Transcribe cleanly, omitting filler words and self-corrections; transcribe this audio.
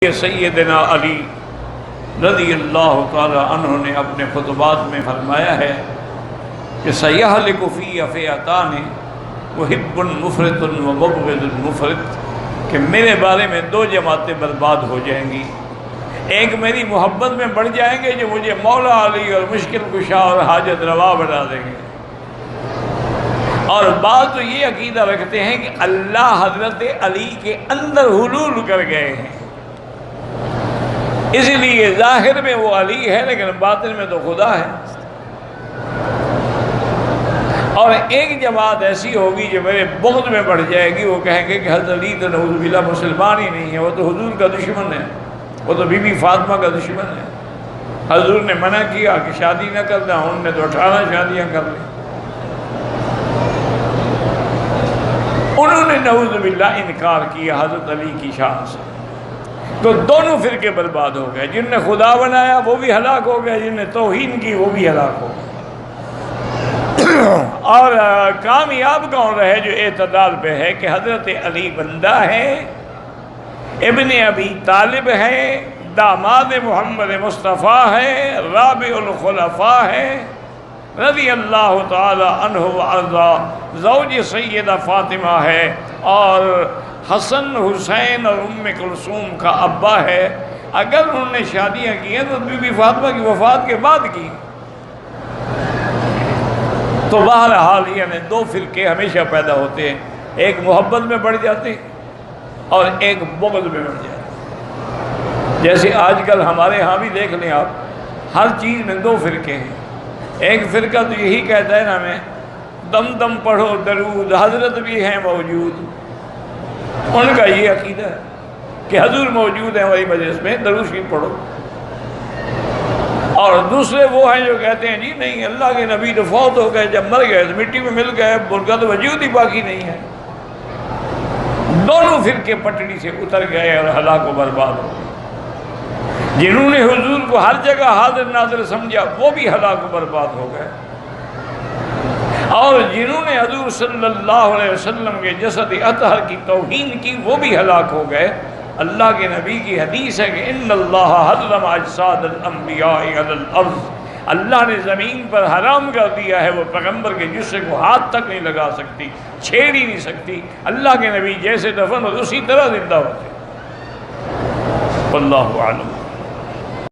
سیدنا علی رضی اللہ تعالی عنہ نے اپنے خطبات میں فرمایا ہے کہ سیہلک فی فئتان محب مفرط و مبغض مفرط، کہ میرے بارے میں دو جماعتیں برباد ہو جائیں گی، ایک میری محبت میں بڑھ جائیں گے جو مجھے مولا علی اور مشکل کشا اور حاجت روا بنا دیں گے، اور بعض تو یہ عقیدہ رکھتے ہیں کہ اللہ حضرت علی کے اندر حلول کر گئے ہیں، اس لیے ظاہر میں وہ علی ہے لیکن باطن میں تو خدا ہے۔ اور ایک جماعت ایسی ہوگی جو میرے بغض میں بڑھ جائے گی، وہ کہیں گے کہ حضرت علی تو نعوذ باللہ مسلمان ہی نہیں ہے، وہ تو حضور کا دشمن ہے، وہ تو بی بی فاطمہ کا دشمن ہے، حضور نے منع کیا کہ شادی نہ کرنا، انہوں نے تو 18 شادیاں کر لی، انہوں نے نعوذ باللہ انکار کیا حضرت علی کی شان سے۔ تو دونوں فرقے برباد ہو گئے، جن نے خدا بنایا وہ بھی ہلاک ہو گئے، جن نے توہین کی وہ بھی ہلاک ہو گئے۔ اور کامیاب کون رہے؟ جو اعتدال پہ ہے کہ حضرت علی بندہ ہے، ابن ابی طالب ہے، داماد محمد مصطفیٰ ہے، رابع الخلفاء ہے، رضی اللہ تعالی عنہ وارضا، زوج سیدہ فاطمہ ہے، اور حسن حسین اور ام کلثوم کا ابا ہے۔ اگر انہوں نے شادیاں کی ہیں تو بی بی فاطمہ کی وفات کے بعد کی۔ تو بہرحال یعنی دو فرقے ہمیشہ پیدا ہوتے ہیں، ایک محبت میں بڑھ جاتے اور ایک بغض میں بڑھ جاتے۔ جیسے آج کل ہمارے ہاں بھی دیکھ لیں آپ، ہر چیز میں دو فرقے ہیں۔ ایک فرقہ تو یہی کہتا ہے نا ہمیں دم دم پڑھو درود، حضرت بھی ہیں موجود، ان کا یہ عقیدہ ہے کہ حضور موجود ہیں ہماری مجلس میں، درود شریف پڑھو۔ اور دوسرے وہ ہیں جو کہتے ہیں جی نہیں، اللہ کے نبی تو فوت ہو گئے، جب مر گئے تو مٹی میں مل گئے، ان کا تو وجود ہی باقی نہیں ہے۔ دونوں فرقے پٹڑی سے اتر گئے اور ہلاک و برباد ہو گئے۔ جنہوں نے حضور کو ہر جگہ حاضر ناظر سمجھا وہ بھی ہلاک و برباد ہو گئے، اور جنہوں نے حضور صلی اللہ علیہ وسلم کے جسد اطہر کی توہین کی وہ بھی ہلاک ہو گئے۔ اللہ کے نبی کی حدیث ہے کہ ان اللہ حرم اجساد الانبیاء علی الارض، اللہ نے زمین پر حرام کر دیا ہے وہ پیغمبر کے جسے کو ہاتھ تک نہیں لگا سکتی، چھیڑ ہی نہیں سکتی۔ اللہ کے نبی جیسے دفن ہو اسی طرح زندہ ہوتے۔ واللہ اعلم۔